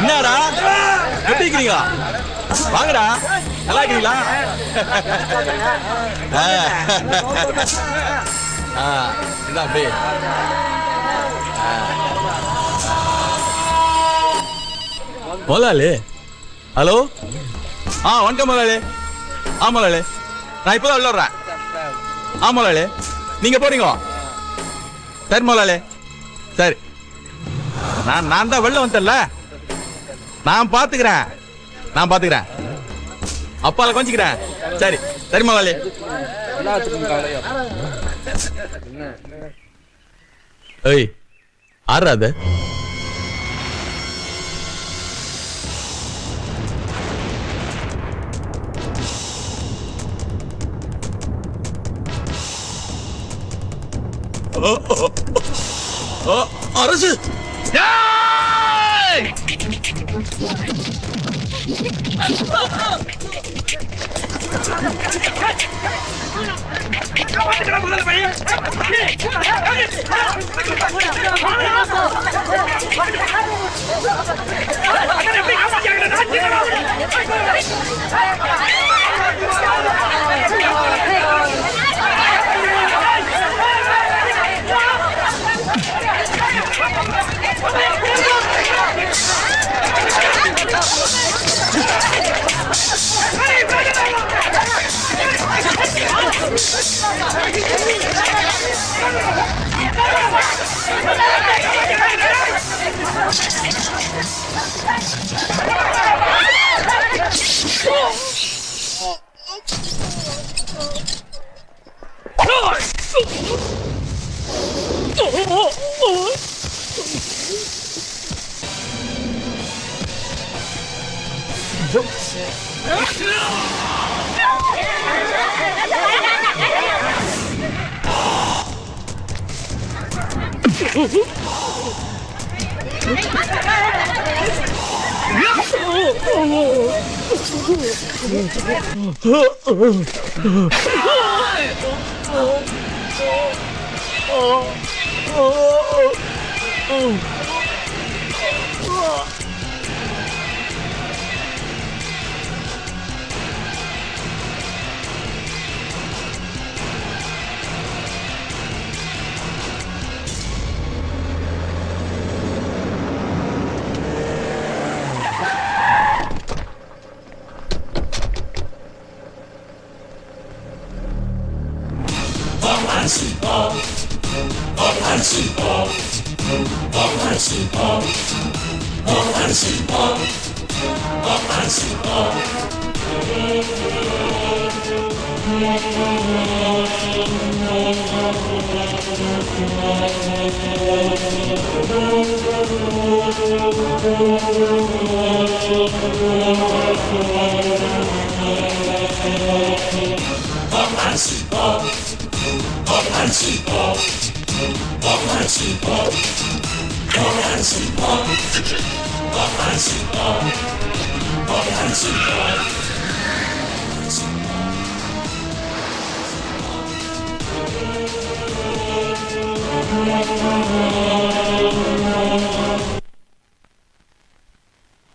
என்னடா எப்படி இருக்கீங்க? வாங்கடா, நல்லா இருக்கீங்களா? இதான் அப்படியே முதலாளி. ஹலோ, வணக்கம் முதலாளி. முதலாளி, நான் இப்போதான் உள்ள வர்றேன். முதலாளி, நீங்க போறீங்க? சரி முதலாளி, சரி. நான் தான் வெளில வந்துட்டேன்ல, நான் பாத்துக்கிறேன். அப்பால கொஞ்சிக்கிறேன். சரி சரி முதலாளி. ஏய், ஆறா அது? அரசு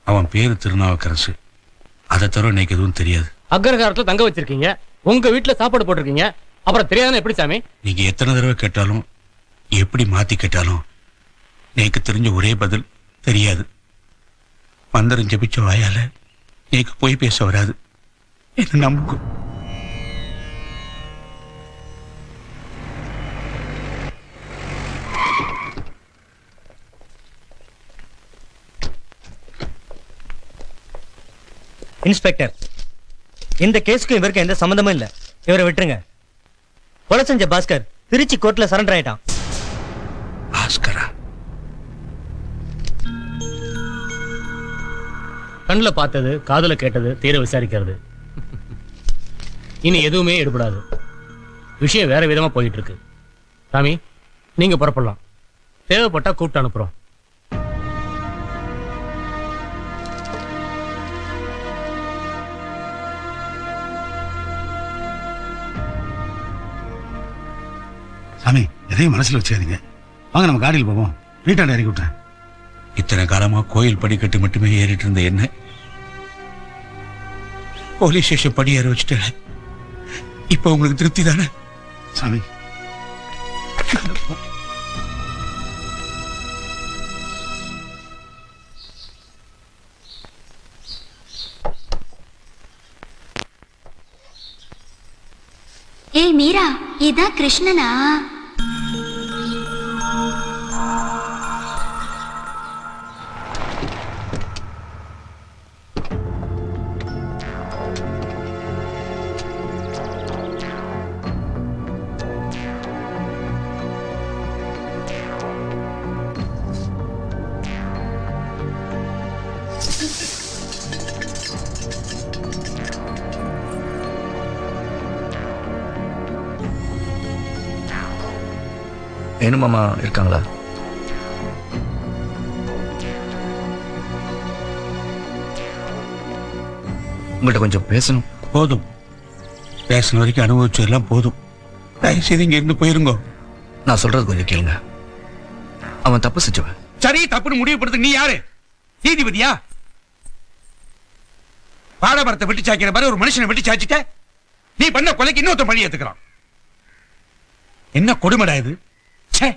அவன் பேரு திருநாவுக்கரசு. அதை தவிர எனக்கு எதுவும் தெரியாது. அக்ரஹாரத்துல தங்க வச்சிருக்கீங்க, உங்க வீட்டுல சாப்பாடு போட்டிருக்கீங்க, அப்புறம் தெரியாதுன்னு எப்படி சாமி? நீங்க எத்தனை தடவை கேட்டாலும் எப்படி மாத்தி கேட்டாலும் எனக்கு தெரிஞ்ச ஒரே பதில் தெரியாது. மந்திரம் ஜபிச்ச வாயால எனக்கு போய் பேச வராது. என்ன நம்புங்க. இன்ஸ்பெக்டர், இந்த கேஸுக்கு இவருக்கு எந்த சம்பந்தமும் இல்ல. இவரை விட்டுருங்க. கொலை செஞ்ச பாஸ்கர் திருச்சி கோர்ட்ல சரண்டர் ஆயிட்டான். பாஸ்கரா? கண்ணுல பார்த்தது, காதுல கேட்டது தீர விசாரிக்கிறது. இனி எதுவுமே எடுபடாது. விஷயம் வேற விதமா போயிட்டு இருக்கு. சாமி, நீங்க புறப்படலாம். தேவைப்பட்டா கூப்பிட்டு அனுப்புறோம். சாமி, எதையும் மனசுல வச்சுக்காதீங்க. வாங்க நம்ம காடியில் போவோம். வீட்டாண்ட இறக்கி விட்டேன். இத்தனை காலமா கோயில் படிக்கட்டு மட்டுமே ஏறிட்டு இருந்த என்ன போலீஸ் ஸ்டேஷன் படி ஏற வச்சுட்டேன். இப்ப உங்களுக்கு திருப்தி தானே? சாமி, ஏய் மீரா, இதான் கிருஷ்ணனா? வேணு மாமா இருக்காங்களா? உங்கள்கிட்ட கொஞ்சம் பேசணும். போதும், பேசின வரைக்கும் அனுபவிச்சதெல்லாம் போதும். தயவு செய்து இங்க இருந்து போயிருங்கோ. நான் சொல்றது கொஞ்சம் கேளுங்க. அவன் தப்பு செஞ்சவன். சரி, தப்புன்னு முடிவுபடுத்து. நீ யாரு? நீதிபதியா? பாடமரத்தை வெட்டி சாய்க்கிற மாதிரி ஒரு மனுஷனை வெட்டி சாய்ச்சிட்ட. நீ பண்ண கொலைக்கு இன்னொருத்த பழி ஏத்துக்கிறான். என்ன கொடுமைடா இது? ச்சே.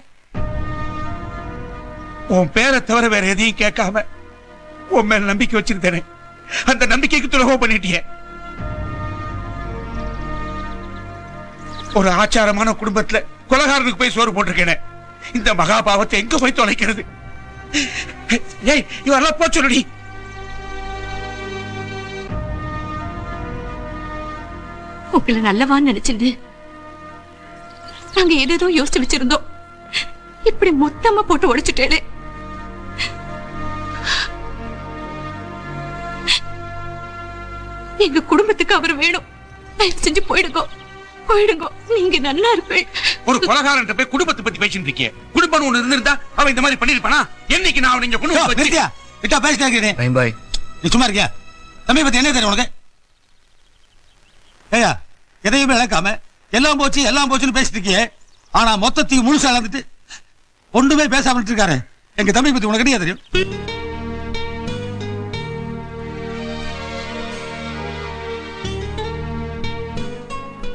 உன் பேரை தவிர வேற எதையும் கேட்காம உன் மேல நம்பிக்கை வச்சிருந்தேனே, அந்த நம்பிக்கைக்கு துரோகம் பண்ணிட்டிய. ஒரு ஆச்சாரமான குடும்பத்துல கொலகாரனுக்கு போய் சோறு போட்டிருக்கேனே, இந்த மகா பாவத்தை எங்க போய் தொலைக்கிறது? ஏய், இவரெல்லாம் போச்சுடி. உங்களை நல்லவான்னு நினைச்சிருந்து நாங்க ஏதேதோ யோசிச்சு வச்சிருந்தோம். இப்படி மொத்தமா போட்டு உடைச்சுட்டேளே. எங்க குடும்பத்துக்கு அவர் வேணும். தயவு செஞ்சு போயிடுங்க, போயிடுங்க. நீங்க நல்லா இருப்பேன். ஒரு கொலகாரன் போய் குடும்பத்தை பத்தி பேசிட்டு இருக்கே. குடும்பம் ஒண்ணு இருந்திருந்தா அவன் இந்த மாதிரி பண்ணிருப்பானா? என்னைக்கு நான் அவனை இங்க கொண்டு வந்து வச்சிருக்கேன். விட்டா பேசிட்டே ரஹீம் பாய், நீ சும்மா இருக்கியா? தம்பி பத்தி என்ன தெரியும் உனக்கு? ஏயா, எதையுமே இழக்காம எல்லாம் போச்சு எல்லாம் போச்சுன்னு பேசிட்டு இருக்கியே, ஆனா மொத்தத்தையும் முழுசா இழந்துட்டு ஒண்ணுமே பேசாம இருக்காரு. எங்க தம்பி பத்தி உனக்கு என்ன தெரியும்?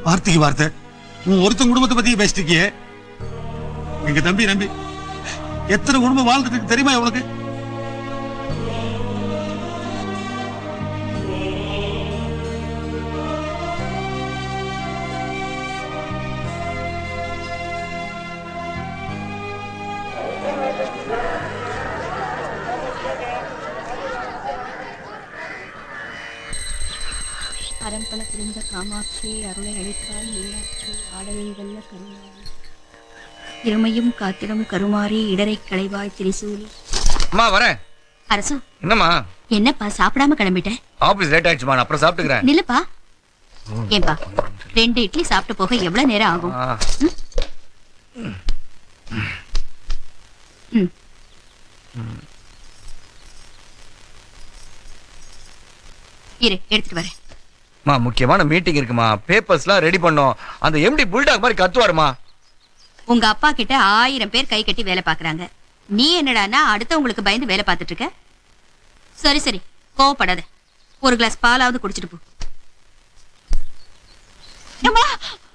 வார்த்தைக்கு வார்த்தை உன் ஒருத்தன் குடும்பத்தை பத்தி பேசிட்டு இருக்கியே. எங்க தம்பி நம்பி எத்தனை குடும்பம் வாழ்ந்துட்டு இருக்கு தெரியுமா உனக்கு? அரண்பல புரிந்த காமாட்சி அருளை அளித்தாய் மீனாட்சி ஆடலில் வெல்ல கருமாரி இருமையும் காத்திடும் கருமாரி இடரை களைவாய் திரிசூலி. அம்மா வரேன். அரசு, என்னம்மா? என்னப்பா சாப்பிடாம கிளம்பிட்ட? ஆபீஸ் லேட் ஆயிடுச்சுமா, நான் அப்புறம் சாப்பிட்டுக்கிறேன். நில்லுப்பா. ஏன்பா, 2 இட்லி சாப்பிட்டு போக எவ்வளவு நேரம் ஆகும்? இரு, எடுத்துட்டு வரேன். மா, முக்கியமான மீட்டிங் இருக்குமா, பேப்பர்ஸ்லாம் ரெடி பண்ணோம். அந்த எம்டி புல்டாக் மாதிரி கத்துவாருமா. உங்க அப்பா கிட்ட 1000 பேர் கை கட்டி வேலை பாக்குறாங்க. நீ என்னடான்னா அடுத்தவங்களுக்கு பயந்து வேலை பார்த்துட்டு இருக்க. சரி சரி, கோவப்படாத. ஒரு கிளாஸ் பாலாவது குடிச்சிட்டு போ.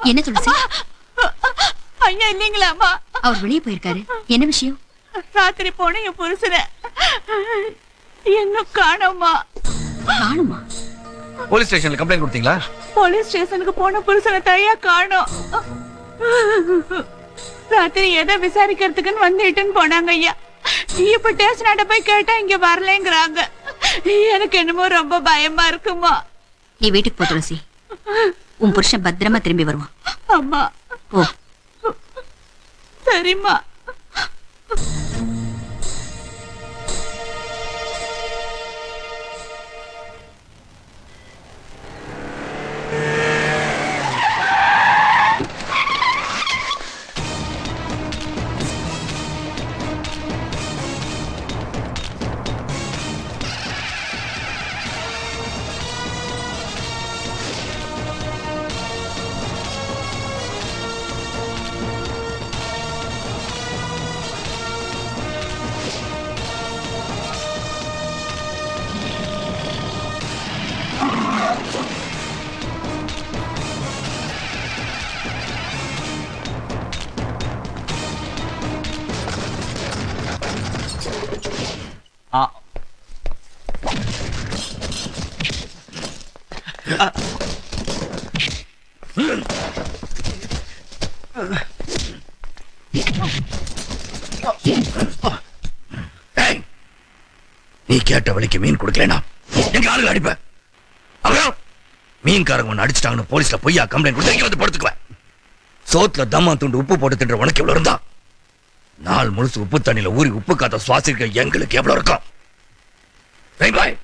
என்ன துளசி? ஐயா இல்லீங்களாமா? அவர் வெளியே போயிருக்காரு. என்ன விஷயம்? ராத்திரி போன என் புருஷனை இன்னும் காணோமா? காணுமா? போலீஸ் ஸ்டேஷன்ல கம்ப்ளைண்ட் கொடுத்தீங்களா? போலீஸ் ஸ்டேஷனுக்கு போன புருஷனை தயா காணோம். ராத்திரி எதை விசாரிக்கிறதுக்குன்னு வந்துட்டுன்னு போனாங்க ஐயா. இப்ப ஸ்டேஷனாட்ட போய் கேட்டா இங்க வரலங்கிறாங்க. எனக்கு என்னமோ ரொம்ப பயமா இருக்குமா. நீ வீட்டுக்கு போ துளசி. உன் புருஷன் பத்திரமா திரும்பி வருவான். அம்மா. போ. சரிம்மா. நீ கேட்ட வழிக்கு மீன் கொடுக்கலனா எங்க ஆளுங்க அடிப்ப. அப்புறம் மீன்காரங்க ஒன்னு அடிச்சிட்டாங்கன்னு போலீஸ்ல பொய்யா கம்ப்ளைண்ட் கொடுத்து இங்க வந்து படுத்துக்குவேன். சோத்துல தம்மா துண்டு உப்பு போட்டு தின்ற உனக்கு எவ்வளவு இருந்தா நாள் முழுசு உப்பு தண்ணியில ஊறி உப்பு காத்த சுவாசிக்க எங்களுக்கு எவ்வளவு இருக்கும்? பாய்.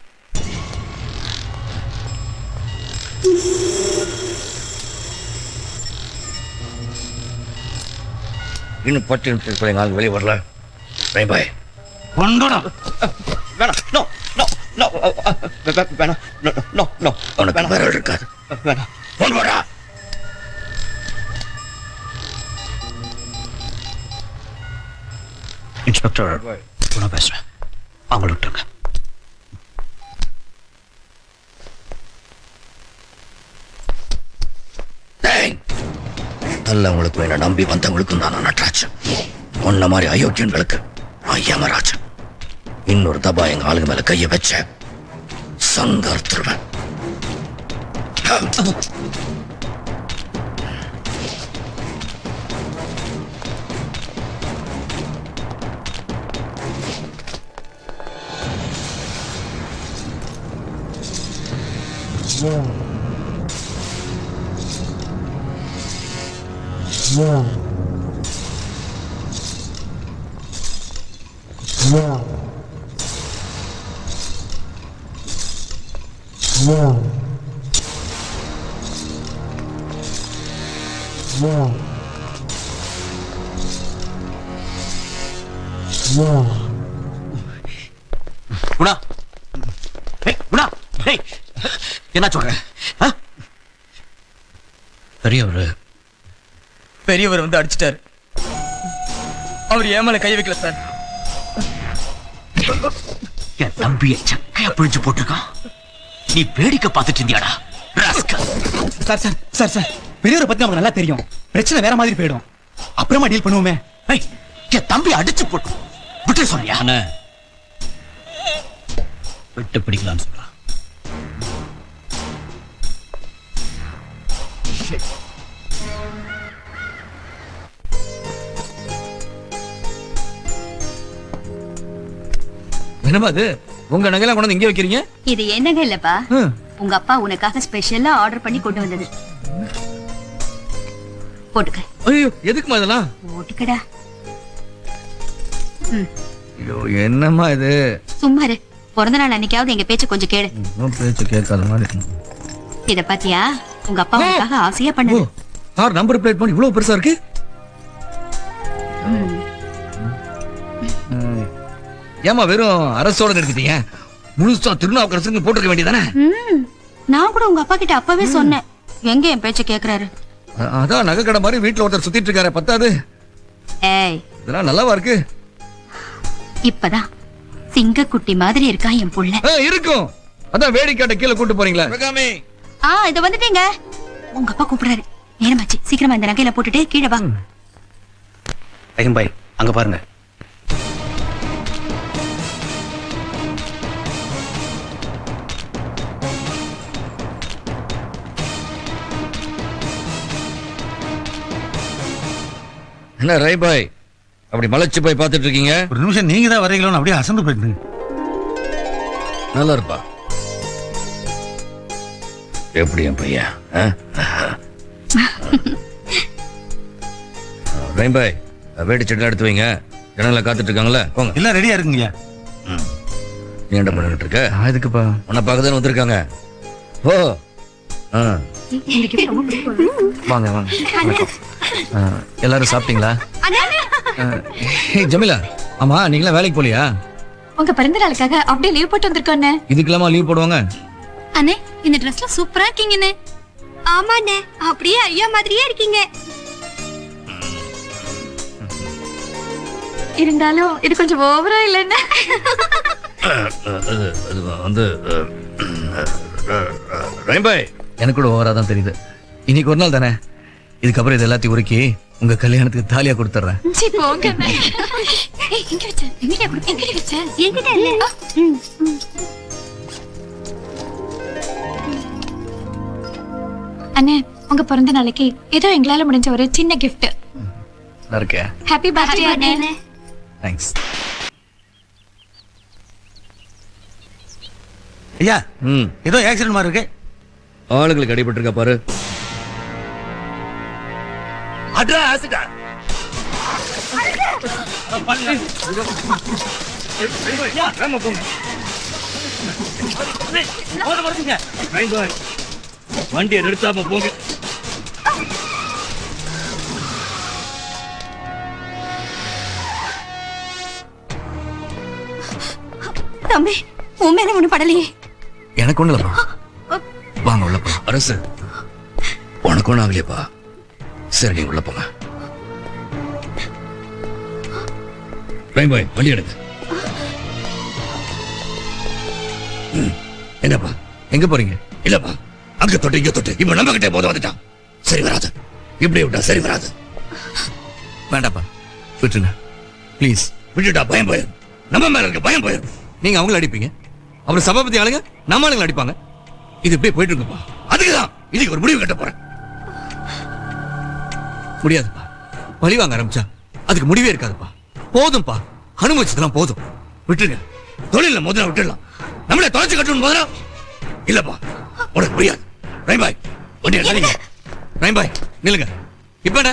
இன்னும் 10 நிமிஷத்துக்கு எங்க ஆளுங்க வெளியே வரல. பாய். கொண்டோடா. வேணாம். நோ நோ நோ வேணாம். நோ நோ நோ உனக்கு வேற இருக்காது. வேணாம். போன் போடா. இன்ஸ்பெக்டர் நான் பேசுறேன். அவங்கள விட்டுருங்க. நல்லவங்களுக்கும் என்ன நம்பி வந்தவங்களுக்கும் தான் நட்ராஜன். உன்ன மாதிரி அயோக்கியன்களுக்கு நான் யமராஜன். இன்னொரு தபா எங்க ஆளுங்க மேல கைய வச்ச சங்கர்த்துருவன். குணா, குணா, என்ன சொல்ற? பெரியவர் வந்து அடிச்சிட்டாரு. அவர் ஏமல கை வைக்கல சார். என் தம்பியை சக்கையா பிழிச்சு போட்டிருக்கான். நீ வேடிக்கை பார்த்துட்டு இருந்தியாடா? சார் சார் சார் சார் பெரியவரை பத்தி நமக்கு நல்லா தெரியும். பிரச்சனை வேற மாதிரி போயிடும். அப்புறமா டீல் பண்ணுவோமே. என் தம்பி அடிச்சு போட்டு விட்டு சொன்னியா? விட்டு பிடிக்கலான்னு சொல்றான். என்னமா அது உங்க நகையெல்லாம் கொண்டு வந்து இங்கே வைக்கிறீங்க? இது என்னங்க இல்லப்பா, உங்க அப்பா உனக்காக ஸ்பெஷலா ஆர்டர் பண்ணி கொண்டு வந்தது. போட்டுக்க. ஐயோ எதுக்குமா இதெல்லாம்? போட்டுக்கடா. ஐயோ என்னம்மா இது? சும்மா இரு. பிறந்த நாள் அன்னைக்காவது எங்க பேச்ச கொஞ்சம் கேளு. பேச்சு கேட்காத மாதிரி. இத பாத்தியா, உங்க அப்பா உனக்காக ஆசையா பண்ணது. கார் நம்பர் பிளேட் பண்ணி இவ்வளவு பெருசா இருக்கு. ஏமா வெறும் அரசோட எடுத்துட்டீங்க? முழுசா திருநாவுக்கரசுக்கு போட்டுக்க வேண்டியதானே? நான் கூட உங்க அப்பா கிட்ட அப்பவே சொன்னேன். எங்க என் பேச்ச கேக்குறாரு? அதான் நகை கடை மாதிரி வீட்டுல ஒருத்தர் சுத்திட்டு இருக்காரு. பத்தாது ஏய், இதெல்லாம் நல்லாவா இருக்கு? இப்பதான் சிங்கக்குட்டி மாதிரி இருக்கா என் புள்ள. இருக்கும். அதான் வேடிக்காட்ட கீழே கூட்டு போறீங்களா? இத வந்துட்டீங்க. உங்க அப்பா கூப்பிடுறாரு. நேரமாச்சு, சீக்கிரமா இந்த நகையில போட்டுட்டு கீழே வா. பாய் அங்க பாருங்க. என்ன ரைபாய் அப்படி மலைச்சு போய் பார்த்துட்டு இருக்கீங்க? ஒரு நிமிஷம் நீங்க தான் வரீங்களோன்னு அப்படியே அசந்து போயிட்டு. நல்லா இருப்பா. எப்படி என் பையன்? ரைபாய் வேடி செட்டில் எடுத்து வைங்க. ஜனங்களை காத்துட்டு இருக்காங்களே, போங்க. எல்லாம் ரெடியா இருக்குங்க. நீ என்ன பண்ணிட்டு இருக்க? இதுக்குப்பா உன்னை பார்க்கதான் வந்திருக்காங்க. ஓ வாங்க வாங்க. எல்லாரும் சாப்பிட்டீங்களா? ஜமீலா, ஆமா நீங்களா வேலைக்கு போலியா? உங்க பிறந்த நாளுக்காக அப்படியே லீவ் போட்டு வந்திருக்கோண்ணே. இதுக்கெல்லாமா லீவ் போடுவாங்க? அண்ணே, இந்த ட்ரெஸ்ல சூப்பரா இருக்கீங்கண்ணே. ஆமாண்ணே, அப்படியே ஐயா மாதிரியே இருக்கீங்க. இருந்தாலும் இது கொஞ்சம் ஓவரா இல்லைன்னா? அது வந்து ரைபாய் எனக்கு கூட ஓவரா தான் தெரியுது. இன்னைக்கு ஒரு நாள் தானே, இதுக்கப்புறம் இது எல்லாத்தையும் உருக்கி உங்க கல்யாணத்துக்கு தாலியா கொடுத்துறேன். சரி போங்க. எங்க வச்ச? எங்க வச்ச? என்கிட்ட இல்ல. அண்ணே உங்க பிறந்த நாளைக்கு ஏதோ எங்களால முடிஞ்ச ஒரு சின்ன gift. நல்லா இருக்கே. ஹாப்பி பர்த்டே அண்ணே. தேங்க்ஸ். ஐயா ம். ஏதோ ஆக்சிடென்ட் மாதிரி இருக்கு. ஆளுங்களுக்கு அடிபட்டிருக்கா பாரு. அட்ரா ஆசிடா. வண்டியை நிறுத்தாம போங்க. தம்பி உன் மேல ஒண்ணு படலையே. எனக்கு ஒண்ணு இல்லப்பா. வாங்க உள்ள போலாம். அரசு உனக்கு ஒண்ணு ஆகலையப்பா. சரி நீங்க உள்ள போங்க. பாய் வண்டி எடுங்க. என்னப்பா எங்க போறீங்க? இல்லப்பா அங்க தொட்டு இங்க தொட்டு இப்ப நம்ம கிட்டே போத வந்துட்டான். சரி வராது. இப்படி விட்டா சரி வராது. வேண்டாப்பா விட்டுருங்க ப்ளீஸ். விட்டுட்டா பயம் போயிடும். நம்ம மேல இருக்க பயம் போயிடும். நீங்க அவங்கள அடிப்பீங்க, அப்புறம் சபாபதி ஆளுங்க நம்ம ஆளுங்க அடிப்பாங்க. இது இப்படியே போயிட்டு இருக்குப்பா. அதுக்குதான் இதுக்கு ஒரு முடிவு கட்ட போறேன். முடியாதுப்பா. பழி வாங்க ஆரம்பிச்சா அதுக்கு முடிவே இருக்காதுப்பா. போதும்பா, அனுபவிச்சதெல்லாம் போதும். விட்டுருங்க. தொழில முதல்ல விட்டுடலாம். நம்மளே தொலைச்சு கட்டணும் முதல்ல. இல்லப்பா உனக்கு முடியாது. ரைபாய் வண்டியை கழிங்க. ரைபாய் நில்லுங்க. இப்ப என்ன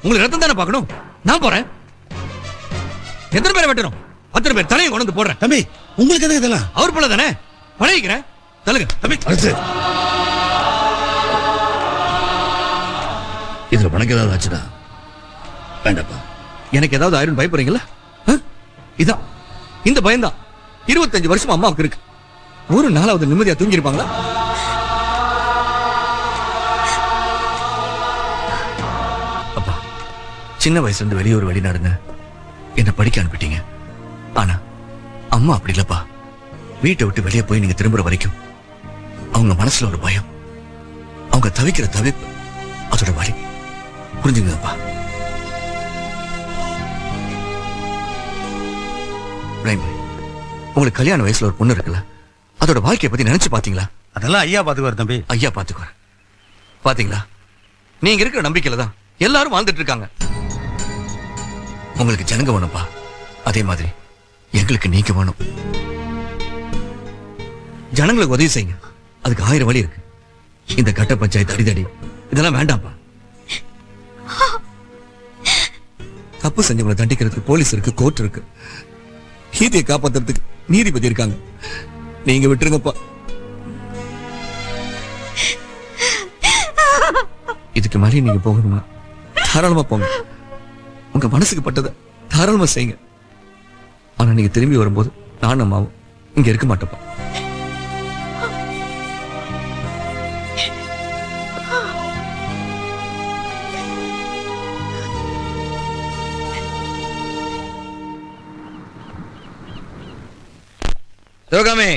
உங்களுக்கு ரத்தம் தானே பார்க்கணும். நான் போறேன். எத்தனை பேரை வெட்டணும்? 10 பேர் தலையை கொண்டு வந்து போடுறேன். தம்பி உங்களுக்கு எதுக்கு இதெல்லாம்? அவர் போல தானே பழகிக்கிறேன். தள்ளுங்க தம்பி. அரசு இதுல உனக்கு ஏதாவது ஆச்சுடா? வேண்டாப்பா. எனக்கு ஏதாவது ஆயிரம் பயப்படுறீங்களா? இதான் இந்த பயம்தான் 25 வருஷம் அம்மாவுக்கு இருக்கு. ஒரு நாளாவது நிம்மதியா தூங்கி இருப்பாங்களா? அப்பா சின்ன வயசுல இருந்து வெளியூர் வெளிநாடுன்னு என்ன படிக்க அனுப்பிட்டீங்க. ஆனா அம்மா அப்படி இல்லப்பா. வீட்டை விட்டு வெளியே போய் நீங்க திரும்புற வரைக்கும் அவங்க மனசுல ஒரு பயம், அவங்க தவிக்கிற தவிப்பு, அதோட வலி புரிஞ்சுங்கப்பா. உங்களுக்கு கல்யாண வயசுல ஒரு பொண்ணு இருக்குல்ல, அதோட வாழ்க்கையை பத்தி நினைச்சு பாத்தீங்களா? அதெல்லாம் ஐயா பாத்துக்குவார் தம்பி. ஐயா பாத்துக்குவார். பாத்தீங்களா, நீங்க இருக்கிற நம்பிக்கையில தான் எல்லாரும் வாழ்ந்துட்டு இருக்காங்க. உங்களுக்கு ஜனங்க வேணும்பா, அதே மாதிரி எங்களுக்கு நீங்க வேணும். ஜனங்களுக்கு உதவி செய்யுங்க. அதுக்கு 1000 வழி இருக்கு. இந்த கட்ட பஞ்சாயத்து அடிதடி இதெல்லாம் வேண்டாம்ப்பா. தப்பு செஞ்சவங்களை தண்டிக்கிறதுக்கு போலீஸ் இருக்கு, கோர்ட் இருக்கு. கீதையை காப்பாத்துறதுக்கு நீதிபதி இருக்காங்க. நீங்க விட்டுருங்கப்பா. இதுக்கு மேலே நீங்க போகணுமா தாராளமா போங்க. உங்க மனசுக்கு பட்டதை தாராளமா செய்யுங்க. ஆனா நீங்க திரும்பி வரும்போது நானும் அம்மாவும் இங்க இருக்க மாட்டோப்பா. சிவகாமி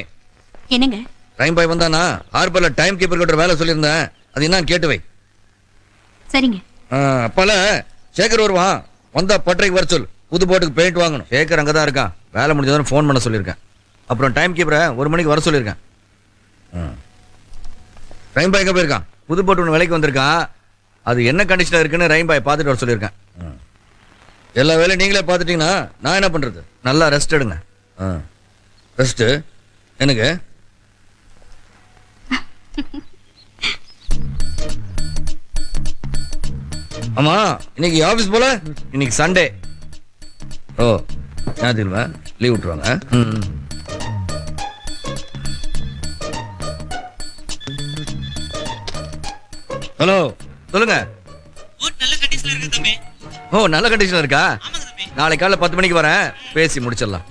என்னங்க? டைம் பாய் வந்தானா? ஹார்பர்ல டைம் கீப்பர் கிட்ட வேலை சொல்லியிருந்தேன். அது என்னன்னு கேட்டு வை. சரிங்க. அப்பால சேகர் வருவான். வந்தா பட்டறைக்கு வர சொல். புது போட்டுக்கு பெயிண்ட் வாங்கணும். சேகர் அங்கதான் இருக்கான். வேலை முடிஞ்சதுன்னு ஃபோன் பண்ண சொல்லியிருக்கேன். அப்புறம் டைம் கீப்பரை 1 மணிக்கு வர சொல்லியிருக்கேன். ரைம் பாய் எங்க போயிருக்கான்? புது போட்டு ஒன்று விலைக்கு வந்திருக்கான். அது என்ன கண்டிஷன்ல இருக்குன்னு ரைம் பாய் பார்த்துட்டு வர சொல்லியிருக்கேன். எல்லா வேலையும் நீங்களே பார்த்துட்டீங்கன்னா நான் என்ன பண்றது? நல்லா ரெஸ்ட் எடுங்க. ரெஸ்ட் எனக்கு ஆமா. இன்னைக்கு ஆபீஸ் போல? இன்னைக்கு சண்டே. ஓ ஞாயிற்றுக்கிழமை லீவ் விட்டுருவாங்க. ஹலோ சொல்லுங்க. ஓ நல்ல கண்டிஷன்ல இருக்கா? நாளை காலைல 10 மணிக்கு வரேன். பேசி முடிச்சிடலாம்.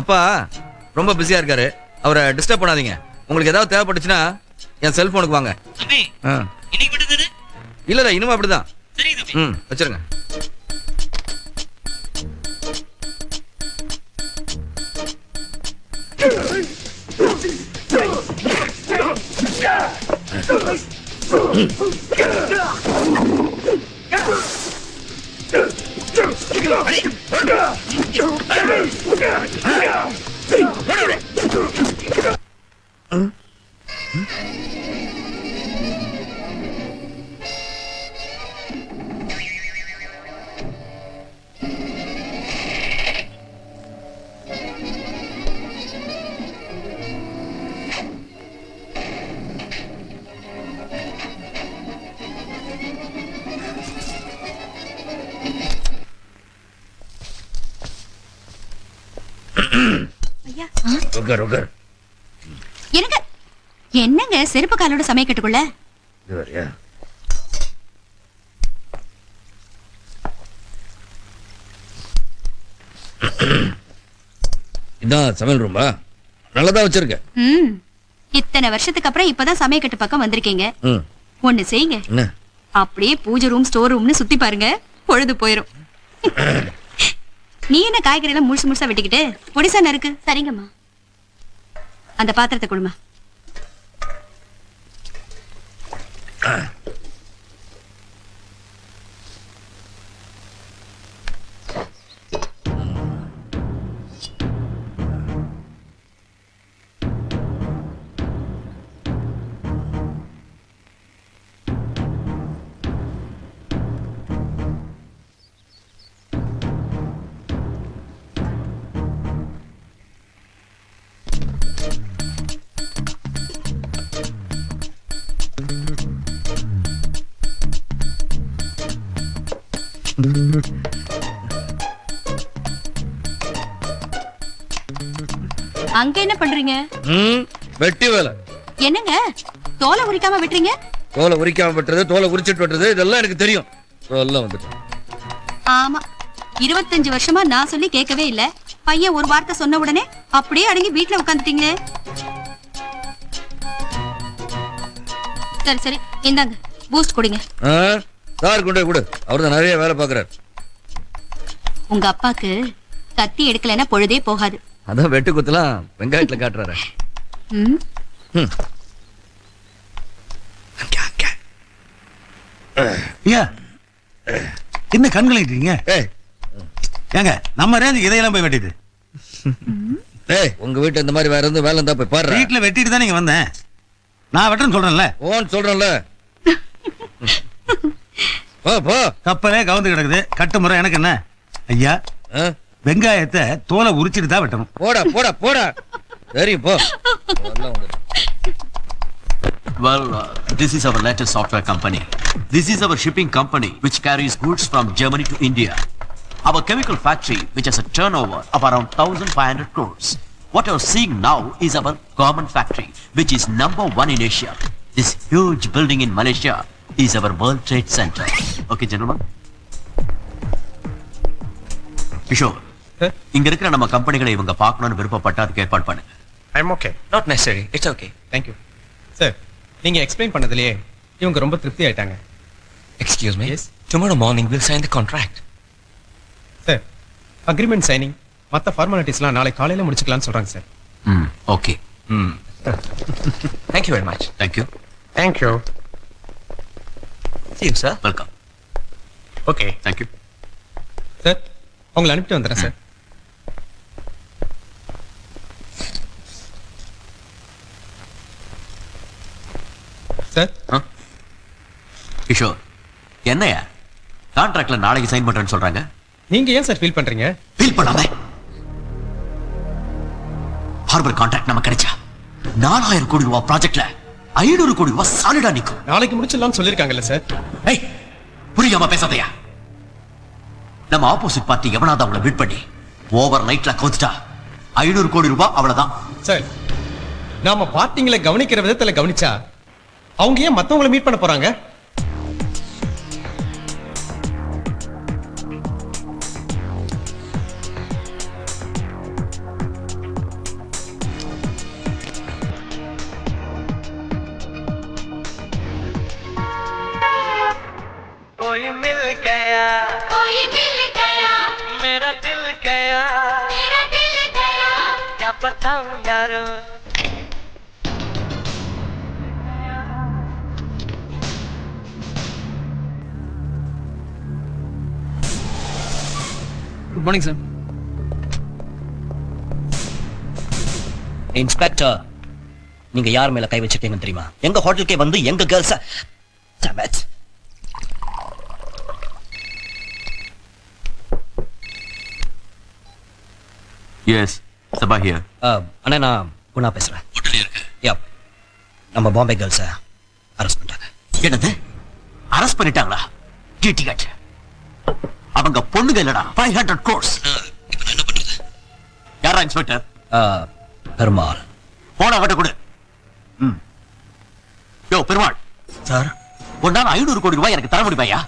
அப்பா ரொம்ப பிஸியா இருக்காரு. அவரை டிஸ்டர்ப் பண்ணாதீங்க. உங்களுக்கு ஏதாவது தேவைப்பட்டுச்சுன்னா என் செல்போனுக்கு வாங்க. இல்ல இனிமே அப்படிதான். வச்சிருங்க. ஐயா உட்கார் உட்கார். என்னங்க என்னங்க செருப்பு காலோட சமையக்கட்டுக்குள்ள இது வரையா? இதான் சமையல் ரூம்பா? நல்லதா வச்சிருக்க. இத்தனை வருஷத்துக்கு அப்புறம் இப்பதான் சமையக்கட்டு பக்கம் வந்திருக்கீங்க. ம். ஒண்ணு செய்யுங்க, என்ன? அப்படியே பூஜை ரூம் ஸ்டோர் ரூம்னு சுத்தி பாருங்க, பொழுது போயிரும். நீ என்ன காய்கறி எல்லாம் முழுசு முழுசா வெட்டிக்கிட்டு பொடிசா இருக்கு? சரிங்கம்மா. அந்த பாத்திரத்தை கொடுமா. அங்க என்ன பண்றீங்க? வெட்டி வேலை. என்னங்க தோலை உரிக்காம விட்டுறீங்க? தோலை உரிக்காம வெட்டுறது, தோலை உரிச்சிட்டு வெட்டுறது, இதெல்லாம் எனக்கு தெரியும். எல்லாம் வந்துட்டு. ஆமா, 25 வருஷமா நான் சொல்லி கேட்கவே இல்ல. பையன் ஒரு வார்த்தை சொன்ன உடனே அப்படியே அடங்கி வீட்டுல உட்காந்துட்டீங்க. சரி சரி, இந்தாங்க பூஸ்ட் குடிங்க. சார் கொண்டு கொடு, அவர்தான் நிறைய வேலை பாக்குறாரு. உங்க அப்பாக்கு கத்தி எடுக்கலைன்னா பொழுதே போகாது. அதான் வெட்டு குத்துலாம் வெங்காயத்துல காட்டுறாரு. என்ன கண்களிட்டீங்க? ஏங்க நம்ம ரேஞ்சுக்கு இதையெல்லாம் போய் வெட்டிட்டு. உங்க வீட்டு இந்த மாதிரி வேற இருந்து வேலை இருந்தா போய் பாரு. வீட்டுல வெட்டிட்டு தான் நீங்க வந்தேன். நான் வெட்டுறேன்னு சொல்றேன்ல. ஓன்னு சொல்றேன்ல. போ. கப்பலே கவுந்து கிடக்குது, கட்டு முறை எனக்கு என்ன? ஐயா, வெங்காயத்தை தோலை உரிச்சிட்டு தான் வெட்டணும். போடா. சரி போ. Well, this is our latest software company. This is our shipping company which carries goods from Germany to India. Our chemical factory which has a turnover of around 1,500 crores. What you're seeing now is our garment factory which is #1 in Asia. This huge building in Malaysia is our World Trade Center. Okay, gentlemen? Kishore, இங்க இருக்கிற நம்ம கம்பெனிகளை இவங்க பார்க்கணும்னு விருப்பப்பட்டா அதுக்கு ஏற்பாடு பண்ணுங்க. I'm okay. Not necessary. It's okay. Thank you. Sir, நீங்க explain பண்ணதுலயே இவங்க ரொம்ப திருப்தி ஆயிட்டாங்க. Excuse me? Yes. Tomorrow morning we'll sign the contract. Sir, agreement signing மத்த ஃபார்மாலிட்டிஸ்லாம் நாளை காலையில முடிச்சுக்கலாம்னு சொல்றாங்க sir. Okay. Thank you very much. Thank you. Thank you. See you, sir. Welcome. Okay. Thank you. Sir, உங்களை அனுப்பிட்டு வந்துறேன் சார். சார். கிஷோர், என்னையா கான்ட்ராக்ட்ல நாளைக்கு sign பண்றேன்னு சொல்றாங்க? நீங்க ஏன் சார் ஃபீல் பண்றீங்க? ஃபீல் பண்ணாம ஹார்பர் கான்ட்ராக்ட் நமக்கு கிடைச்சா 4000 கோடி ரூபாய் ப்ராஜெக்ட்ல 500 கோடி ரூபாய் சாலிடா நிக்கும். நாளைக்கு முடிச்சிடலாம்னு சொல்லிருக்காங்கல்ல சார். ஏய், புரியாம பேசாதயா. நம்ம ஆப்போசிட் பார்ட்டி எவனாவது அவங்கள பிட் பண்ணி ஓவர் நைட்ல கவுத்துட்டா 500 கோடி ரூபாய் அவ்வளவுதான். சார், நாம பார்ட்டிங்களை கவனிக்கிற விதத்துல கவனிச்சா அவங்க ஏன் மத்தவங்களை மீட் பண்ண போறாங்க? कोई मिल गया मेरा दिल गया क्या बताऊं यारो. Good morning, sir. Inspector, நீங்க யார் மேல கை வச்சிருக்கீங்கன்னு தெரியுமா? எங்க ஹோட்டலுக்கே வந்து எங்க கேர்ள்ஸ எஸ் சபா ஹியர். அண்ணா நான் குணா பேசுறேன். ஹோட்டல்ல இருக்கு. யா, நம்ம பாம்பே கேர்ள்ஸ அரெஸ்ட் பண்ணிட்டாங்க. என்னது? அரெஸ்ட் பண்ணிட்டாங்களா? DD cut. அவங்க பொண்ணுங்க இல்லடா. 500 crores. இப்போ நான் என்ன பண்றது? யாரா இன்ஸ்பெக்டர்? பெருமாள். போன அவட்ட கொடு. யோ பெருமாள் சார், உன்னால 500 கோடி ரூபாய் எனக்கு தர முடியுமாயா?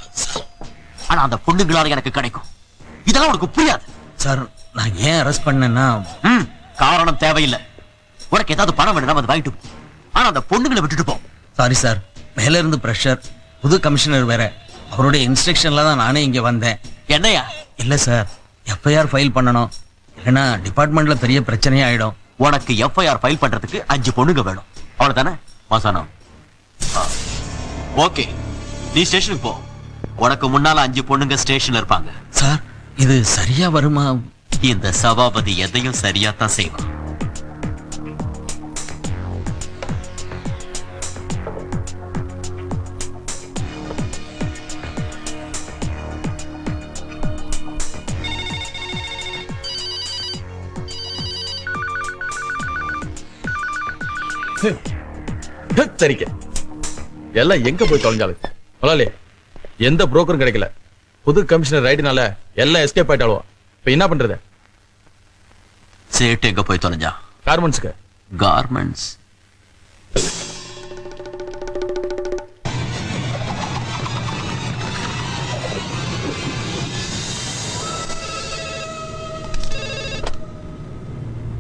ஆனா அந்த பொண்ணுங்களால எனக்கு கிடைக்கும். இதெல்லாம் உனக்கு புரியாது. சார் நான் ஏன் அரெஸ்ட் பண்ணேன்னா காரணம் தேவையில்லை. உனக்கு ஏதாவது பணம் வேணும்னா வந்து வாங்கிட்டு போ. ஆனா அந்த பொண்ணுங்களை விட்டுட்டு போ. சாரி சார், மேல இருந்து பிரஷர். புது கமிஷனர் வேற, அவருடைய இன்ஸ்ட்ரக்ஷன்ல தான் நானே இங்க வந்தேன். என்னையா? இல்ல சார், எஃப்ஐஆர் ஃபைல் பண்ணணும், இல்லைன்னா டிபார்ட்மெண்ட்ல பெரிய பிரச்சனையே ஆயிடும். உனக்கு எஃப்ஐஆர் ஃபைல் பண்றதுக்கு 5 பொண்ணுங்க வேணும், அவ்வளவுதானே? மாசானம். ஓகே, நீ ஸ்டேஷனுக்கு போ. உனக்கு முன்னால 5 பொண்ணுங்க ஸ்டேஷன்ல இருப்பாங்க. சார் இது சரியா வருமா? இந்த சபாபதி எதையும் சரியா தான் செய்வான். சரிக்க எல்லாம் எங்க போய் தொலைஞ்சாலும் முதலாளி எந்த புரோக்கரும் கிடைக்கல. புது கமிஷனர் ரைடுனால எல்லாம் எஸ்கேப் ஆயிட்டாலும் இப்ப என்ன பண்றது? சேட்டு எங்க போய் தொலைஞ்சா? கார்மெண்ட்ஸ்க்கு. Garments?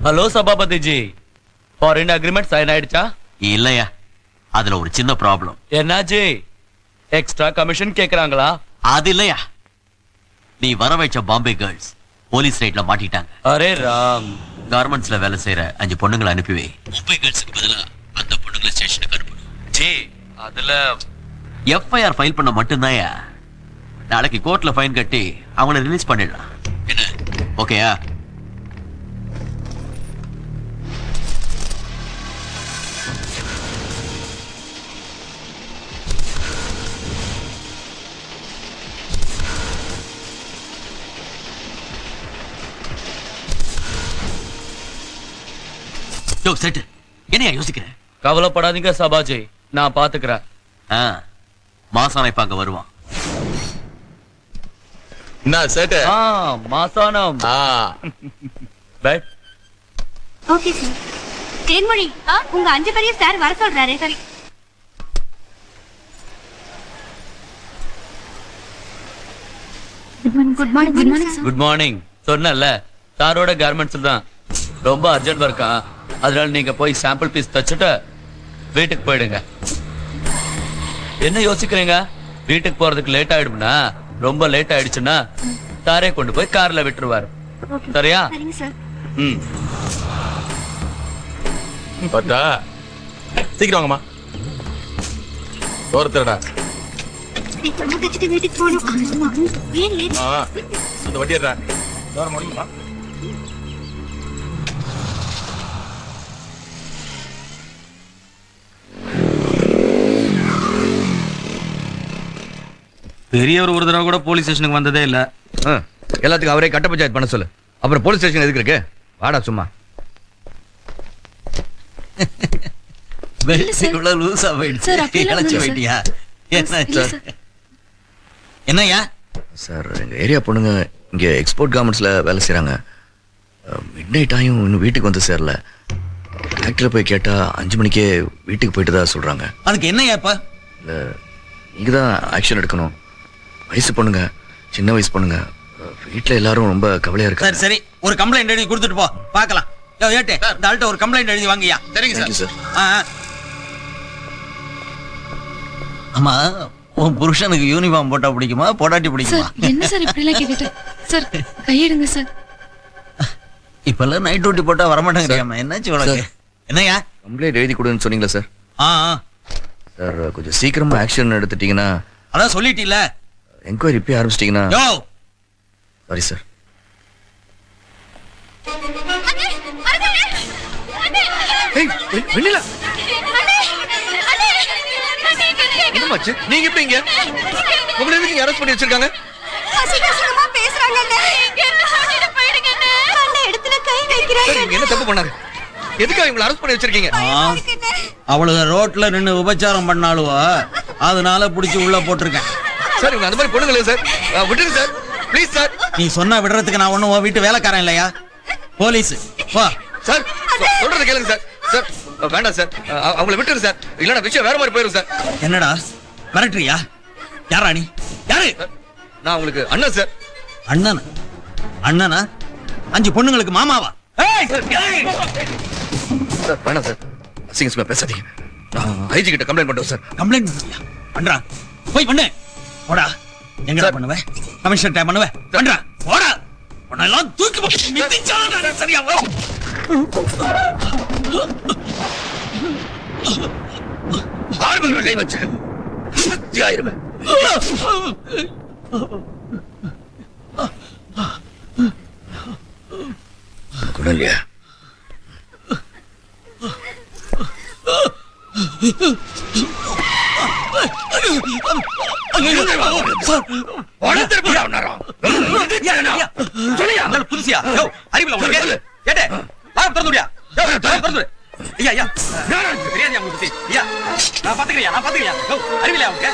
Hello Sabapathi ji, foreign agreement sign ஆயிடுச்சா? இல்லையா, அதுல ஒரு சின்ன ப்ராப்ளம். என்னாச்சு? எக்ஸ்ட்ரா கமிஷன் கேக்குறாங்களா? அது இல்லையா, நீ வர வச்ச பாம்பே கேர்ள்ஸ் போலீஸ் ரைட்ல மாட்டிட்டாங்க. அரே ராம், கார்மெண்ட்ஸ்ல வேலை செய்யற 5 பொண்ணுங்களை அனுப்பிவே. மும்பை கேர்ள்ஸுக்கு பதிலா அந்த பொண்ணுங்களை ஸ்டேஷனுக்கு அனுப்பணும். ஜி அதுல எஃப்ஐஆர் ஃபைல் பண்ண மட்டும்தான்யா. நாளைக்கு கோர்ட்ல ஃபைன் கட்டி அவங்கள ரிலீஸ் பண்ணிடலாம். என்ன ஓகேயா? யோ செட், என்னையா யோசிக்கிறேன்? கவலைப்படாதீங்க சபாஜி, நான் பாத்துக்கிறேன். மாசான இப்ப அங்க வருவான். என்ன சேட்டு? Masanam. But okay sir. Thenmozhi, உங்க 5 பேரையும் சார் வர சொல்றாரு. சரி. Good morning sir. Good morning. சொன்னல சாரோட கார்மெண்ட்ஸ்ல தான் ரொம்ப அர்ஜென்ட் ஒர்க்கா, அதனால நீங்க போய் சாம்பிள் பீஸ் தச்சுட்டு வீட்டுக்கு போயிடுங்க. என்ன யோசிக்கிறீங்க? வீட்டுக்கு போறதுக்கு லேட் ஆயிடும்னா, ரொம்ப லேட் ஆயிடுச்சுன்னா சாரே கொண்டு போய் கார்ல விட்டுருவாரு. சரியா? சரிங்க சார். பார்த்தா சீக்கிரம் வாங்கம்மா. ஓரத்துடா. சீக்கிரமா தச்சிட்டு வீட்டுக்கு போகணும். ஏன் லேட்? அந்த வட்டியறா. தோரம் முடியுமா? பெரியவர் ஒரு தடவை கூட போலீஸ் ஸ்டேஷனுக்கு வந்ததே இல்ல. எல்லாத்துக்கும் அவரே கட்ட பஞ்சாயத்து பண்ண சொல்லு. அப்புறம் போலீஸ் ஸ்டேஷன் எதுக்கு இருக்கு? வாடா சும்மா. இவ்வளவு லூசா போயிடுச்சு. என்னையா? சார், எங்க ஏரியா பொண்ணுங்க இங்க எக்ஸ்போர்ட் கார்மெண்ட்ஸ்ல வேலை செய்யறாங்க. மிட் நைட் ஆயும் இன்னும் வீட்டுக்கு வந்து சேரல. ஃபேக்டரியில போய் கேட்டா 5 மணிக்கே வீட்டுக்கு போயிட்டு தான் சொல்றாங்க. அதுக்கு என்னையா இப்ப? இல்ல, நீங்க தான் ஆக்ஷன் எடுக்கணும். வயசு பொண்ணுங்க, சின்ன வயசு பொண்ணுங்க, வீட்டுல எல்லாரும் ரொம்ப கவலையா இருக்காங்க. சரி, ஒரு கம்ப்ளைண்ட் எழுதி கொடுத்துட்டு போ, பார்க்கலாம். ஏட்டே, இந்த ஆள்கிட்ட ஒரு கம்ப்ளைண்ட் எழுதி வாங்கியா. சரிங்க சார். ஆமா, உன் புருஷனுக்கு யூனிஃபார்ம் போட்டா பிடிக்குமா, போடாட்டி பிடிக்குமா? என்ன சார் இப்படி எல்லாம் கேட்டுட்டு? சார் கையெடுங்க சார். இப்பெல்லாம் நைட் டியூட்டி போட்டா வரமாட்டேங்கிறாம, என்னாச்சு உனக்கு? என்னையா? கம்ப்ளைண்ட் எழுதி கொடுன்னு சொன்னீங்களா சார்? சார், கொஞ்சம் சீக்கிரமா ஆக்ஷன் எடுத்துட்டீங்கன்னா. அதான் சொல்லிட்டீல, என்கொயரி இப்பயே ஆரம்பிச்சிட்டீங்கன்னா. Sorry sir. வெண்ணிலா என்னமாச்சு? நீங்க எப்படி இங்க? உங்களை எதுக்கு அரெஸ்ட் பண்ணி வச்சிருக்காங்க? அசிங்கமா பேசுறாங்க அண்ணே. என்ன பண்ணிட்டு போயிடுங்க அண்ணே. அந்த இடத்துல கை வைக்கிறாங்க. நீங்க என்ன தப்பு பண்ணாரு? எதுக்காக இவங்களை அரெஸ்ட் பண்ணி வச்சிருக்கீங்க? அவளுக ரோட்ல நின்னு உபச்சாரம் பண்ணாலுவோ அதனால புடிச்சு உள்ள போட்டிருக்கேன். சார் இவங்க அந்த மாதிரி பொண்ணுங்க இல்ல சார். விட்டுருங்க சார். Please sir. நீ சொன்னா விடுறதுக்கு நான் ஒண்ணும் உன் வீட்டு வேலைக்காரன் இல்லையா? போலீஸ் வா. சார் சொல்றத கேளுங்க சார். சார் வேண்டாம் சார். அவங்களை விட்டுருங்க சார். இல்லனா விஷயம் வேற மாதிரி போயிடும் சார். என்னடா மிரட்டுறியா? யாரா நீ? யாரு? நான் உங்களுக்கு அண்ணன் சார். அண்ணனா? அண்ணனா? 5 பொண்ணுங்களுக்கு மாமாவா? சார் வேணாம் சார். அசிங்கமா பேசாதீங்க. ஐஜி கிட்ட கம்ப்ளைண்ட் பண்ணுறோம் சார். கம்ப்ளைண்ட் பண்ணுவியா? பண்றா. போய் பண்ணு. போடா. எங்கடா பண்ணுவ? கமிஷனர் டைம் பண்ணுவ? பண்றா. போடா. உன்னெல்லாம் தூக்கி போட்டு மிதிச்சானே சரியா வரும். ஆர்வம் கை வச்சு ஆயிருமே. குடலியா புதுசியா அறிவில உனக்கு கேட்டே திறந்துடியா திறந்து ஐயா ஐயா தெரியாதியா உங்களுக்கு ஐயா நான் பாத்துக்கிறியா அறிவில உனக்கு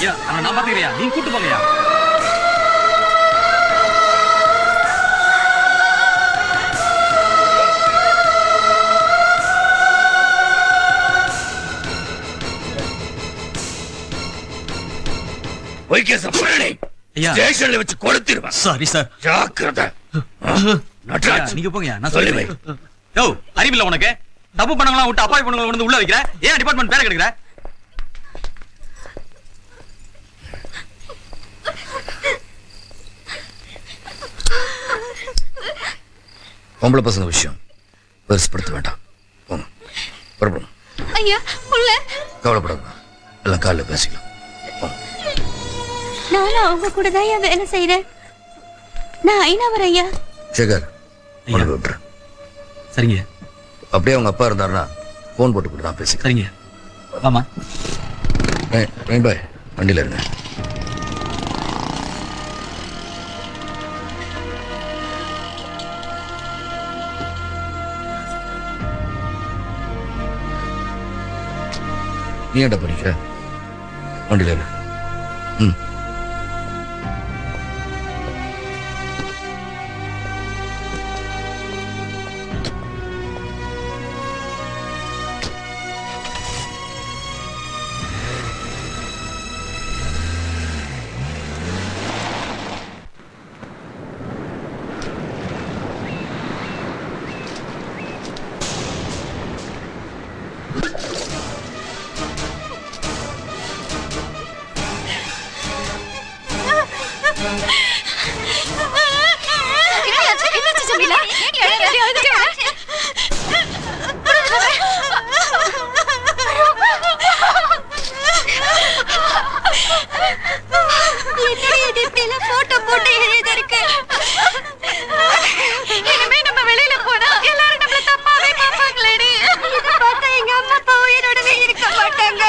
ஐயா நான் பாத்துக்கிறியா நீ கூட்டு போங்கய்யா. ஸ்டேஷன்ல வச்சு கொளுத்திடுவேன். Sorry sir. ஜாக்கிரதை. நீங்க போங்கயா நான் சொல்லி யோ அறிவில்ல உனக்கு தப்பு பண்ணவங்களா விட்டு அப்பாவி பண்ணவங்கள வந்து உள்ள வைக்கிற ஏன் டிபார்ட்மெண்ட் பேரை கெடுக்கிற? பொம்பளை பசங்க விஷயம் பெருசுப்படுத்த வேண்டாம். போங்க புறப்படும். ஐயா உள்ள கவலைப்படாத எல்லாம் காலைல பேசிக்கலாம். நானும் அவங்க கூட தான் வேலை செய்யறேன். நான் ஐநாவர் ஐயா. சேகர் உனக்கு விட்டுரு. சரிங்க. அப்படியே அவங்க அப்பா இருந்தாருன்னா போன் போட்டு கூட நான் பேசிக்கிறேன். சரிங்க. ஆமா பாய் வண்டியில இருங்க. நீ ஏன்டா படிக்கிற? வண்டியில இரு. ம் என்னாச்சு ஜமீலா? போட்டோ போட்டு எழுதிருக்கு. இனிமே நம்ம வெளியில போனா எல்லாரும் நம்மள தப்பாவே பார்ப்பாங்களேடி. இத பார்த்தா எங்க அம்மா அப்பா உயிரோடவே இருக்க மாட்டாங்க.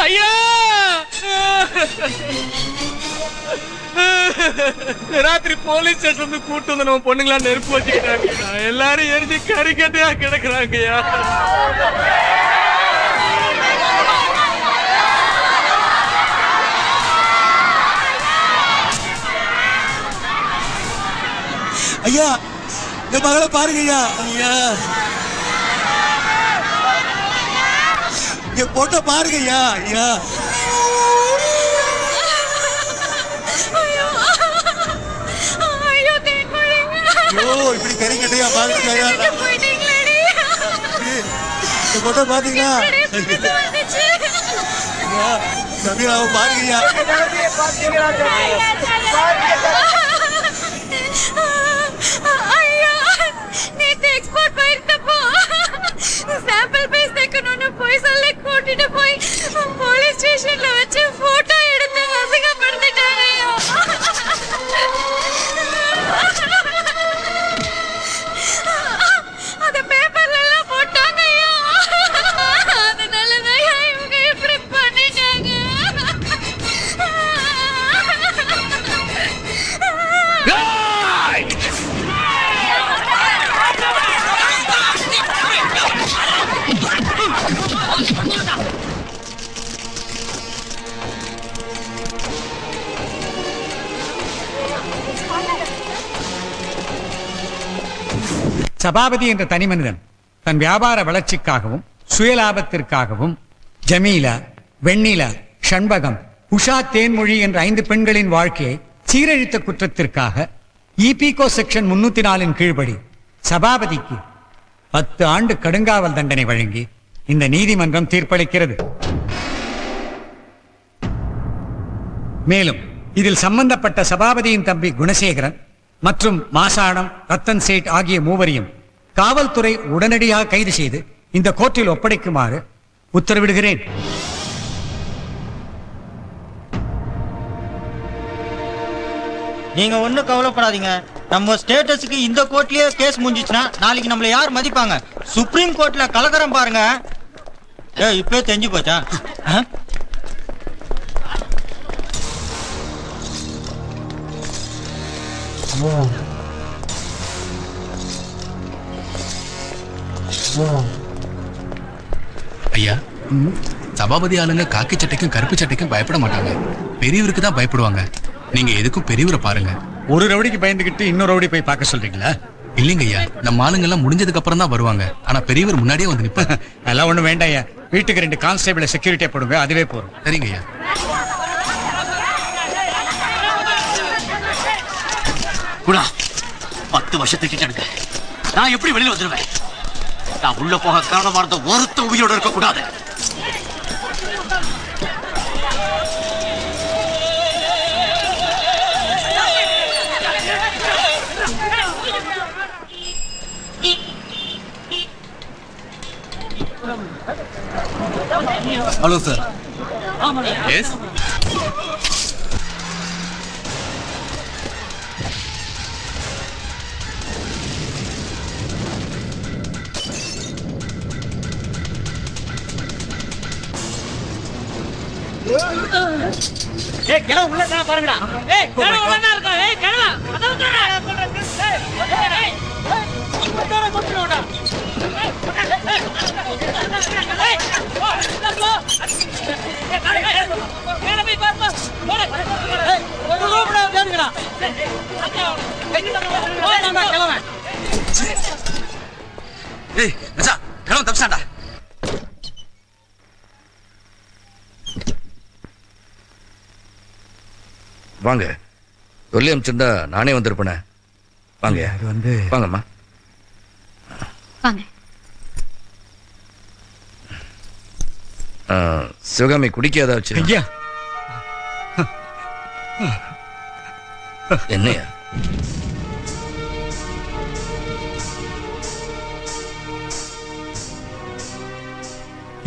ஐயா ராத்திரி போலீஸ் ஸ்டேஷன் கூட்டு வந்து நம்ம பொண்ணுங்களா நெருப்பு வச்சுக்கிட்டாங்க. எல்லாரும் எரிஞ்சு கறிக்கட்டையா கிடக்குறாங்கய்யா. ஐயா என் மகளை பாருங்க ஐயா. ஐயா என் பொண்ணை பாருங்க ஐயா. ஐயா இப்படி கறிக்கட்டையா பாருங்க ஐயா. போட்டோ பாத்தீங்களா வந்துச்சு நவீனாவை பாருங்கய்யா ஐயா நேத்து எக்ஸ்போர்ட் போயிருந்தப்போ சாம்பிள் பேஸ் தைக்கணும்னு போய் சொல்லி கூட்டிட்டு போய் போலீஸ் ஸ்டேஷன்ல வச்சு போட்டோ எடுத்து அசிங்கப்படுத்திட்டாங்க ஐயா அத பேப்பர்ல எல்லாம் போட்டாங்க ஐயா அதனாலதான் இவங்க இப்படி பண்ணிட்டாங்க சபாபதி என்ற தனி மனிதன் தன் வியாபார வளர்ச்சிக்காகவும் சுயலாபத்திற்காகவும் ஜமீலா, வெண்ணிலா, ஷண்பகம், உஷா, தேன்மொழி என்ற 5 பெண்களின் வாழ்க்கையை சீரழித்த குற்றத்திற்காக இபிகோ செக்ஷன் 304 கீழ்படி சபாபதிக்கு 10 ஆண்டு கடுங்காவல் தண்டனை வழங்கி இந்த நீதிமன்றம் தீர்ப்பளிக்கிறது. மேலும் இதில் சம்பந்தப்பட்ட சபாபதியின் தம்பி குணசேகரன் மற்றும் மாசாணம், ரத்தன் சேட் ஆகிய மூவரையும் காவல்துறை உடனடியாக கைது செய்து இந்த கோர்ட்டில் ஒப்படைக்குமாறு உத்தரவிடுகிறேன். நீங்க ஒண்ணும் கவலைப்படாதீங்க. நம்ம ஸ்டேட்டஸுக்கு இந்த கோர்ட்லயே கேஸ் முடிஞ்சிச்சுன்னா நாளைக்கு நம்மள யார் மதிப்பாங்க? சுப்ரீம் கோர்ட்ல கலகரம் பாருங்க. இப்பவே தெரிஞ்சு போச்சா? ஐயா, சபாபதி ஆளுங்க காக்கி சட்டைக்கும் கருப்பு சட்டைக்கும் பயப்பட மாட்டாங்க, பெரியவருக்கு தான் பயப்படுவாங்க. நீங்க எதுக்கும் பெரியவரை பாருங்க. ஒரு ரவுடிக்கு பயந்துகிட்டு இன்னொரு ரவுடி போய் பார்க்க சொல்றீங்களா? இல்லைங்க ஐயா, நம்ம ஆளுங்க எல்லாம் முடிஞ்சதுக்கு அப்புறம் தான் வருவாங்க. ஆனா பெரியவர் முன்னாடியே வந்து நிப்பாங்க. அதெல்லாம் ஒண்ணும் வேண்டாம் ஐயா. வீட்டுக்கு 2 கான்ஸ்டபிளை செக்யூரிட்டியா போடுங்க, அதுவே போதும். சரிங்க ஐயா. குணா, 10 வருஷத்துக்கு எனக்கு நான் எப்படி வெளியில வந்துருவேன்? நான் உள்ள போக காரணமானது ஒருத்த உயிரோட இருக்க கூடாது. Hello sir. எஸ், பாருங்கடா. ஏய் மச்சான், கிளம்ப தப்பிச்சான்டா. வாங்க, சொல்லி அமிச்சிருந்தா நானே வந்திருப்பேனே. வாங்க. அது வந்து வாங்கம்மா. வாங்க. சிவகாமி குடிக்க ஏதாச்சும்? ஐயா, என்னையா?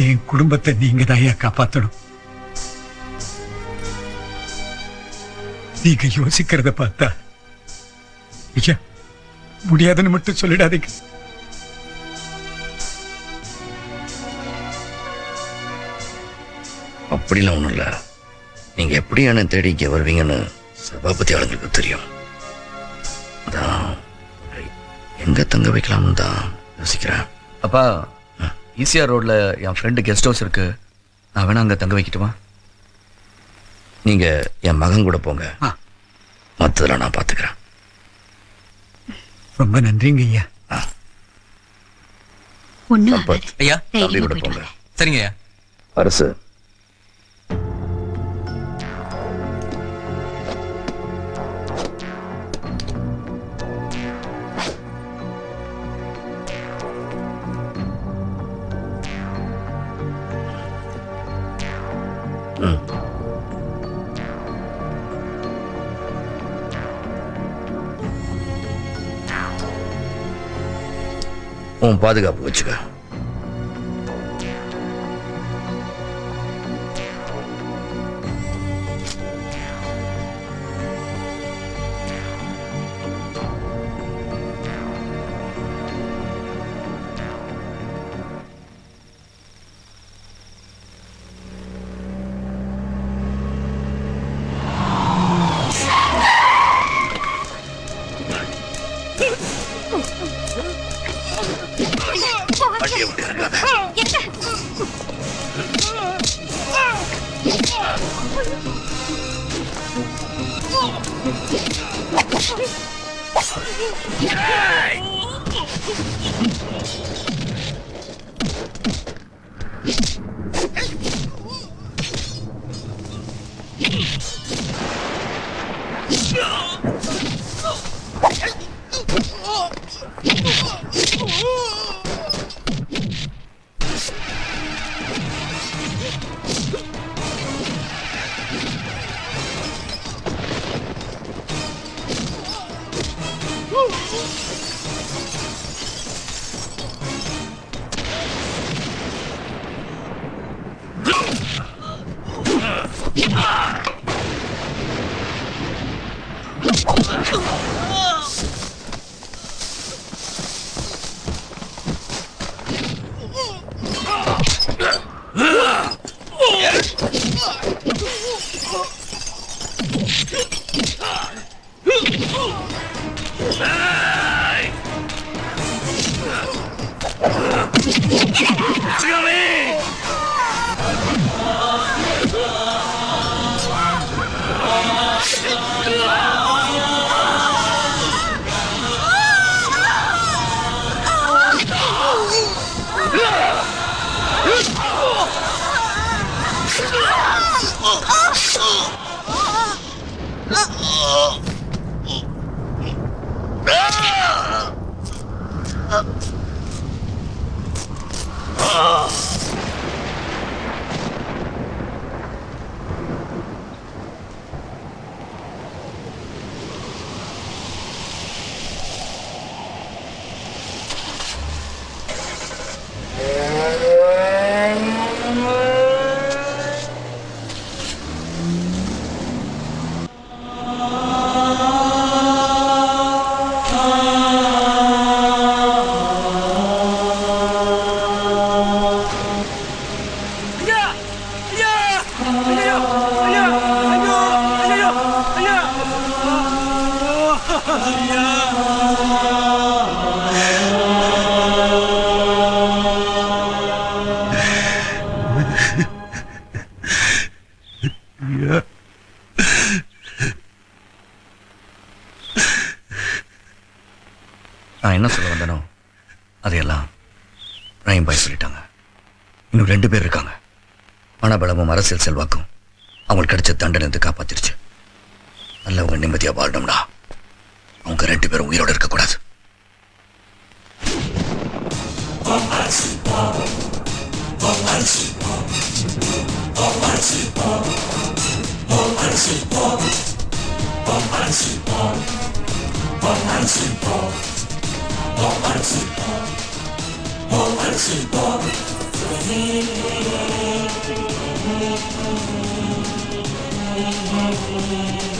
என் குடும்பத்தை நீங்க தான் ஐயா காப்பாத்தணும். நீங்க யோசிக்கிறத பார்த்தா ஐயா முடியாதுன்னு மட்டும் சொல்லிடாதீங்க. அப்படிலாம் ஒண்ணும் இல்ல. நீங்க எப்படி என்ன தேடி இங்க வருவீங்கன்னு சபாபதி ஆளுங்களுக்கு தெரியும். அதான் எங்க தங்க வைக்கலாம்னு தான் யோசிக்கிறேன். அப்பா, ஈசிஆர் ரோட்ல என் ஃப்ரெண்டு கெஸ்ட் ஹவுஸ் இருக்கு. நான் வேணா அங்க தங்க வைக்கட்டுமா? நீங்க என் மகன் கூட போங்க, மற்றதெல்லாம் நான் பாத்துக்கிறேன். ரொம்ப நன்றிங்க ஐயா. ஒண்ணும் ஐயா, தம்பி கூட போங்க. சரிங்க ஐயா. அரசு உன் பாதுகாப்பு வச்சுக்க. வண்டியை விட்டு இறங்காத. நான் என்ன சொல்ல வந்தனோ அதையெல்லாம் ரஹீம் பாய் சொல்லிட்டாங்க. இன்னும் 2 பேர் இருக்காங்க. பணபலமும் அரசியல் செல்வாக்கும் அவங்களுக்கு கிடைச்ச தண்டனை இருந்து காப்பாத்திருச்சு. நல்லவங்க நிம்மதியா வாழணும்னா அவங்க 2 பேரும் உயிரோடு இருக்கக்கூடாது. Thank you.